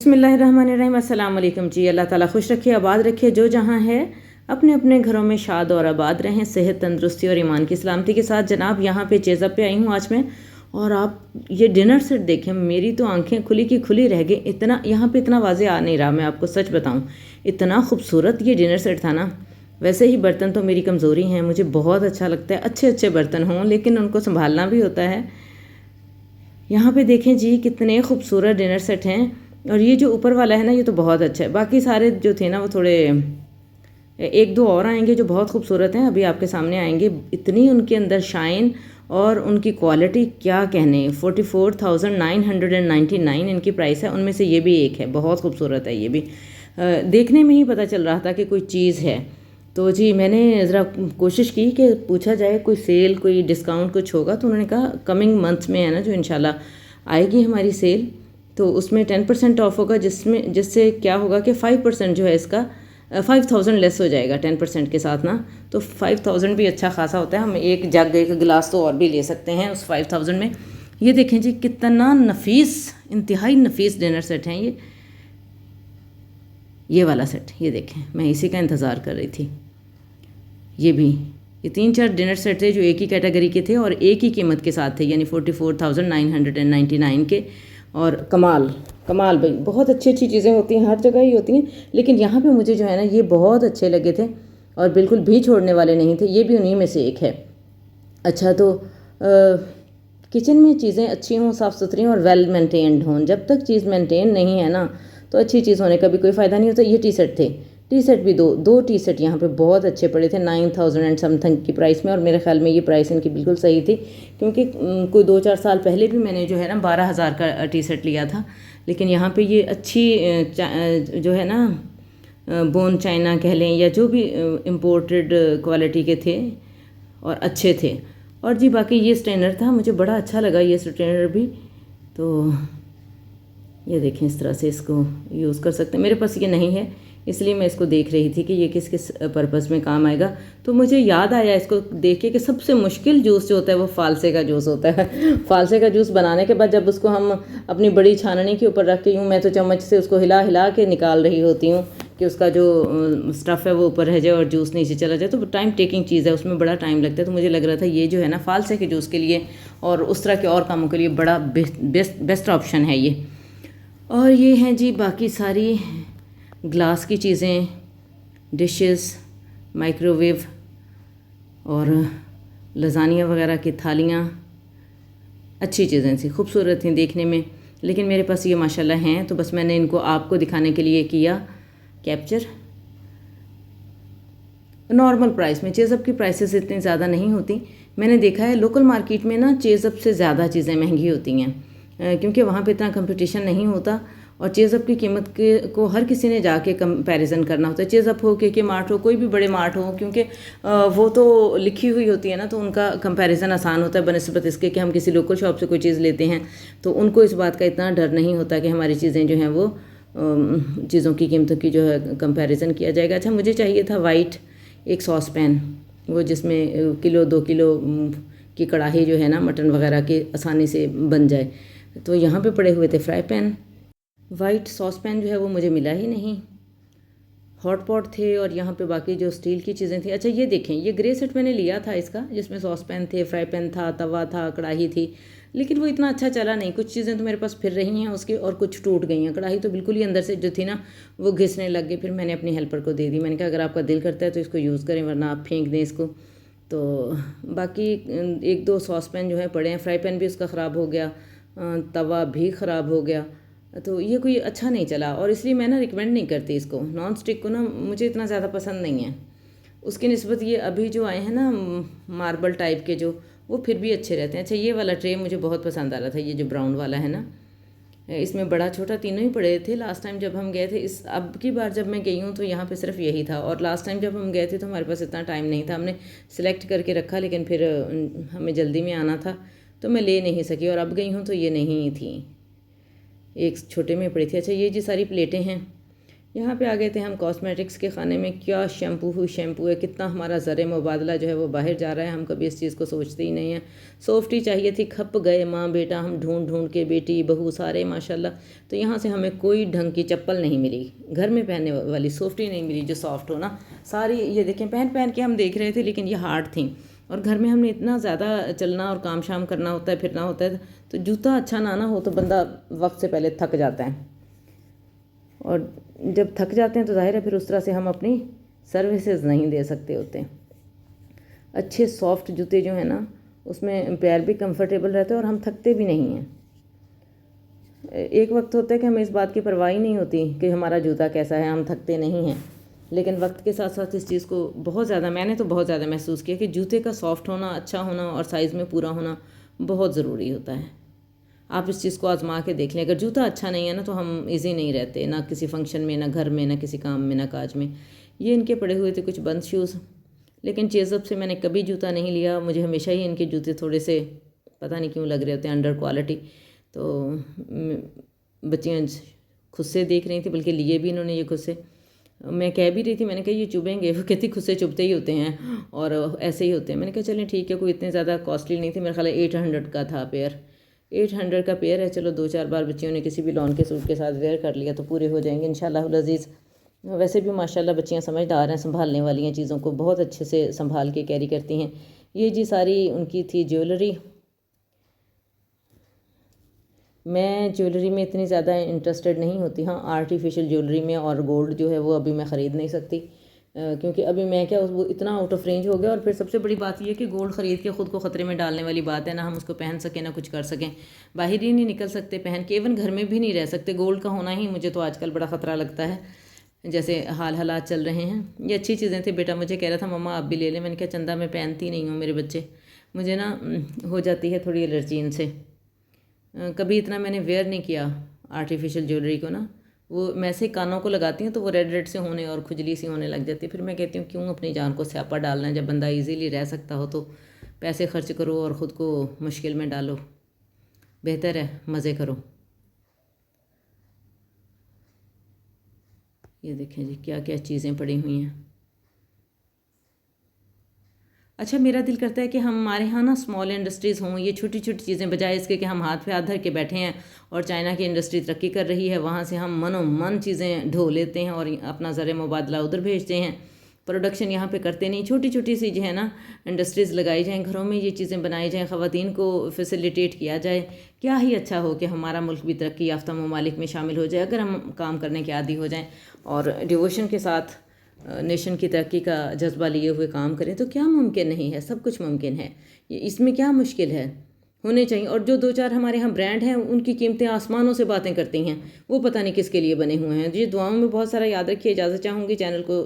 बिस्मिल्लाहिर्रहमानिर्रहीम। अस्सलाम वालेकुम जी। अल्लाह ताला खुश रखे, आबाद रखे, जो जहाँ है अपने अपने घरों में शाद और आबाद रहें, सेहत तंदुरुस्ती और ईमान की सलामती के साथ। जनाब यहाँ पे चेज़अप पे आई हूँ आज मैं, और आप ये डिनर सेट देखें, मेरी तो आंखें खुली की खुली रह गई। इतना यहाँ पे इतना वाज़े आ नहीं रहा, मैं आपको सच बताऊँ, इतना खूबसूरत ये डिनर सेट था ना। वैसे ही बर्तन तो मेरी कमज़ोरी हैं, मुझे बहुत अच्छा लगता है अच्छे अच्छे बर्तन हों, लेकिन उनको संभालना भी होता है। यहाँ पे देखें जी, कितने खूबसूरत डिनर सेट हैं। और ये जो ऊपर वाला है ना, ये तो बहुत अच्छा है। बाकी सारे जो थे ना, वो थोड़े एक दो और आएंगे जो बहुत खूबसूरत हैं, अभी आपके सामने आएंगे। इतनी उनके अंदर शाइन और उनकी क्वालिटी क्या कहने। 44,999 इनकी प्राइस है। उनमें से ये भी एक है, बहुत खूबसूरत है। ये भी देखने में ही पता चल रहा था कि कोई चीज़ है। तो जी मैंने ज़रा कोशिश की कि पूछा जाए कोई सेल, कोई डिस्काउंट कुछ होगा। तो उन्होंने कहा कमिंग मंथ में है ना, जो इंशाल्लाह आएगी हमारी सेल, तो उसमें 10% ऑफ होगा, जिससे क्या होगा कि 5% जो है इसका 5,000 लेस हो जाएगा 10% के साथ ना। तो 5,000 भी अच्छा खासा होता है। हम एक जग एक गिलास तो और भी ले सकते हैं उस 5,000 में। ये देखें जी, कितना नफीस, इंतहाई नफीस डिनर सेट हैं ये वाला सेट। ये देखें, मैं इसी का इंतज़ार कर रही थी। ये भी, ये 3-4 डिनर सेट थे जो एक ही कैटेगरी के थे और एक ही कीमत के साथ थे, यानी 44,999 के। और कमाल कमाल भाई, बहुत अच्छी अच्छी चीज़ें होती हैं, हर जगह ही होती हैं, लेकिन यहाँ पे मुझे जो है ना, ये बहुत अच्छे लगे थे और बिल्कुल भी छोड़ने वाले नहीं थे। ये भी उन्हीं में से एक है। अच्छा, तो किचन में चीज़ें अच्छी हों, साफ़ सुथरी हों और वेल मेंटेन्ड हों। जब तक चीज़ मेंटेन नहीं है ना, तो अच्छी चीज़ होने का भी कोई फ़ायदा नहीं होता। ये टी शर्ट थे, टी शर्ट भी दो टी शर्ट यहाँ पे बहुत अच्छे पड़े थे 9,000 एंड समथिंग की प्राइस में। और मेरे ख्याल में ये प्राइस इनकी बिल्कुल सही थी, क्योंकि कोई 2-4 साल पहले भी मैंने जो है ना 12,000 का टी शर्ट लिया था। लेकिन यहाँ पे ये अच्छी जो है ना, बोन चाइना कह लें या जो भी इम्पोर्टेड क्वालिटी के थे और अच्छे थे। और जी बाकी ये स्ट्रेनर था, मुझे बड़ा अच्छा लगा ये स्ट्रेनर भी। तो ये देखें, इस तरह से इसको यूज़ कर सकते हैं। मेरे पास ये नहीं है, इसलिए मैं इसको देख रही थी कि ये किस किस पर्पज़ में काम आएगा। तो मुझे याद आया इसको देख के कि सबसे मुश्किल जूस जो होता है वो फालसे का जूस होता है। फालसे का जूस बनाने के बाद जब उसको हम अपनी बड़ी छाननी के ऊपर रख के यूँ, मैं तो चम्मच से उसको हिला हिला के निकाल रही होती हूँ कि उसका जो स्टफ़ है वो ऊपर रह जाए और जूस नीचे चला जाए। तो टाइम टेकिंग चीज़ है, उसमें बड़ा टाइम लगता है। तो मुझे लग रहा था ये जो है ना, फालसे के जूस के लिए और उस तरह के और कामों के लिए बड़ा बेस्ट ऑप्शन है ये। और ये हैं जी बाकी सारी ग्लास की चीज़ें, डिशेस, माइक्रोवेव और लजानिया वगैरह की थालियाँ। अच्छी चीज़ें थी, खूबसूरत थी देखने में। लेकिन मेरे पास ये माशाल्लाह हैं, तो बस मैंने इनको आपको दिखाने के लिए किया कैप्चर। नॉर्मल प्राइस में चेज़अप की प्राइसेस इतनी ज़्यादा नहीं होती। मैंने देखा है लोकल मार्केट में ना चेज़अप से ज़्यादा चीज़ें महंगी होती हैं, क्योंकि वहाँ पे इतना कंपटीशन नहीं होता और चेज़अप की कीमत को हर किसी ने जाके कंपैरिजन करना होता है। चेज़अप हो, के मार्ट हो, कोई भी बड़े मार्ट हो, क्योंकि वो तो लिखी हुई होती है ना, तो उनका कंपैरिजन आसान होता है बनस्बत इसके कि हम किसी लोकल शॉप से कोई चीज़ लेते हैं, तो उनको इस बात का इतना डर नहीं होता कि हमारी चीज़ें जो हैं वो चीज़ों की कीमतों की जो है कंपैरिजन किया जाएगा। अच्छा, मुझे चाहिए था वाइट एक सॉस पैन, वो जिसमें किलो 2 किलो की कढ़ाई जो है ना, मटन वगैरह की आसानी से बन जाए। तो यहाँ पे पड़े हुए थे fry pan. White sauce pan जो है वो मुझे मिला ही नहीं। हॉट पॉट थे और यहाँ पे बाकी जो स्टील की चीज़ें थी। अच्छा, ये देखें, ये ग्रे सेट मैंने लिया था इसका, जिसमें सॉस पैन थे, फ्राई पैन था, तवा था, कढ़ाई थी, लेकिन वो इतना अच्छा चला नहीं। कुछ चीज़ें तो मेरे पास फिर रही हैं उसकी और कुछ टूट गई हैं। कढ़ाई तो बिल्कुल ही अंदर से जो थी ना, वो घिसने लग गई। फिर मैंने अपनी हेल्पर को दे दी। मैंने कहा अगर आपका दिल करता है तो इसको यूज़ करें, वरना आप फेंक दें इसको। तो बाकी 1-2 सॉस पैन जो है पड़े हैं। फ्राई पैन भी उसका ख़राब हो गया, तवा भी ख़राब हो गया। तो ये कोई अच्छा नहीं चला और इसलिए मैं ना रिकमेंड नहीं करती इसको। नॉन स्टिक को ना मुझे इतना ज़्यादा पसंद नहीं है। उसकी निस्बत ये अभी जो आए हैं ना मार्बल टाइप के, जो वो फिर भी अच्छे रहते हैं। अच्छा, ये वाला ट्रे मुझे बहुत पसंद आ रहा था, ये जो ब्राउन वाला है ना, इसमें बड़ा छोटा तीनों ही पड़े थे लास्ट टाइम जब हम गए थे। अब की बार जब मैं गई हूँ तो यहाँ पे सिर्फ यही था, और लास्ट टाइम जब हम गए थे तो हमारे पास इतना टाइम नहीं था। हमने सिलेक्ट करके रखा, लेकिन फिर हमें जल्दी में आना था तो मैं ले नहीं सकी, और अब गई हूँ तो ये नहीं थी, एक छोटे में पड़ी थी। अच्छा, ये जी सारी प्लेटें हैं, यहाँ पे आ गए थे हम कॉस्मेटिक्स के खाने में। क्या शैम्पू है, कितना हमारा ज़र मुबादला जो है वो बाहर जा रहा है। हम कभी इस चीज़ को सोचते ही नहीं हैं। सॉफ्टी चाहिए थी, खप गए माँ बेटा हम ढूंढ ढूंढ के, बेटी बहू सारे माशाल्लाह। तो यहाँ से हमें कोई ढंग की चप्पल नहीं मिली, घर में पहनने वाली सॉफ्टी नहीं मिली जो सॉफ्ट हो ना। सारी ये देखें पहन के हम देख रहे थे, लेकिन ये हार्ड थी। और घर में हमने इतना ज़्यादा चलना और काम शाम करना होता है, फिरना होता है, तो जूता अच्छा ना हो तो बंदा वक्त से पहले थक जाता है। और जब थक जाते हैं तो जाहिर है फिर उस तरह से हम अपनी सर्विसेज नहीं दे सकते होते। अच्छे सॉफ्ट जूते जो है ना, उसमें पैर भी कंफर्टेबल रहते हैं और हम थकते भी नहीं हैं। एक वक्त होता है कि हमें इस बात की परवाह ही नहीं होती कि हमारा जूता कैसा है, हम थकते नहीं हैं। लेकिन वक्त के साथ साथ इस चीज़ को मैंने तो बहुत ज़्यादा महसूस किया कि जूते का सॉफ्ट होना, अच्छा होना और साइज़ में पूरा होना बहुत ज़रूरी होता है। आप इस चीज़ को आजमा के देख लें। अगर जूता अच्छा नहीं है ना तो हम इजी नहीं रहते, ना किसी फंक्शन में, ना घर में, ना किसी काम में, ना काज में। ये इनके पड़े हुए थे कुछ बंद शूज़, लेकिन चेज़अप से मैंने कभी जूता नहीं लिया। मुझे हमेशा ही इनके जूते थोड़े से पता नहीं क्यों लग रहे होते हैं, अंडर क्वालिटी। तो बच्चियाँ खुद से देख रही थी, बल्कि लिए भी इन्होंने ये खुद से। मैं कह भी रही थी, मैंने कहा ये चुभेंगे, वो कहती खुद से चुभते ही होते हैं और ऐसे ही होते हैं। मैंने कहा चलें ठीक है, कोई इतने ज़्यादा कॉस्टली नहीं थी, मेरा ख्याल है 800 का था पेयर। 800 का पेयर है। चलो 2-4 बार बच्चियों ने किसी भी लॉन के सूट के साथ वेयर कर लिया तो पूरे हो जाएंगे इंशाल्लाह अज़ीज़। वैसे भी माशाल्लाह बच्चियां समझदार हैं, संभालने वाली हैं, चीज़ों को बहुत अच्छे से संभाल के कैरी करती हैं। ये जी सारी उनकी थी ज्वेलरी। मैं ज्वेलरी में इतनी ज़्यादा इंटरेस्टेड नहीं होती। हाँ, आर्टिफिशियल ज्वेलरी में और गोल्ड जो है वो अभी मैं ख़रीद नहीं सकती, क्योंकि अभी मैं क्या वो इतना आउट ऑफ रेंज हो गया। और फिर सबसे बड़ी बात यह है कि गोल्ड ख़रीद के ख़ुद को ख़तरे में डालने वाली बात है। ना हम उसको पहन सकें, ना कुछ कर सकें, बाहर ही नहीं निकल सकते पहन के, इवन घर में भी नहीं रह सकते। गोल्ड का होना ही मुझे तो आजकल बड़ा ख़तरा लगता है, जैसे हालात चल रहे हैं। ये अच्छी चीज़ें थी। बेटा मुझे कह रहा था मम्मा आप भी ले लें। मैंने कहा चंदा मैं पहनती नहीं हूँ, मेरे बच्चे, मुझे ना हो जाती है थोड़ी एलर्जी इनसे। कभी इतना मैंने वेयर नहीं किया आर्टिफिशियल ज्वेलरी को ना। वो मैं से कानों को लगाती हूँ तो वो रेड रेड से होने और खुजली सी होने लग जाती है। फिर मैं कहती हूँ क्यों अपनी जान को स्यापा डालना है, जब बंदा इजीली रह सकता हो तो पैसे खर्च करो और ख़ुद को मुश्किल में डालो। बेहतर है मज़े करो। ये देखें जी क्या क्या चीज़ें पड़ी हुई हैं। अच्छा, मेरा दिल करता है कि हमारे यहाँ ना स्मॉल इंडस्ट्रीज़ हों, ये छोटी छोटी चीज़ें, बजाय इसके कि हम हाथ पे हाथ धर के बैठे हैं और चाइना की इंडस्ट्री तरक्की कर रही है, वहाँ से हम मनो मन चीज़ें ढो लेते हैं और अपना ज़र मुबादला उधर भेजते हैं। प्रोडक्शन यहाँ पे करते नहीं। छोटी छोटी सी जो है ना इंडस्ट्रीज़ लगाई जाएँ, घरों में ये चीज़ें बनाई जाएँ, ख़वातीन को फैसिलिटेट किया जाए। क्या ही अच्छा हो कि हमारा मुल्क भी तरक्की याफ्ता ममालिक में शामिल हो जाए, अगर हम काम करने के आदी हो जाएँ और डिवोशन के साथ नेशन की तरक्की का जज्बा लिए हुए काम करें तो क्या मुमकिन नहीं है, सब कुछ मुमकिन है। ये इसमें क्या मुश्किल है, होने चाहिए। और जो 2-4 हमारे यहाँ ब्रांड हैं उनकी कीमतें आसमानों से बातें करती हैं, वो पता नहीं किसके लिए बने हुए हैं। ये दुआओं में बहुत सारा याद रखिए। इजाज़त चाहूँगी, चैनल को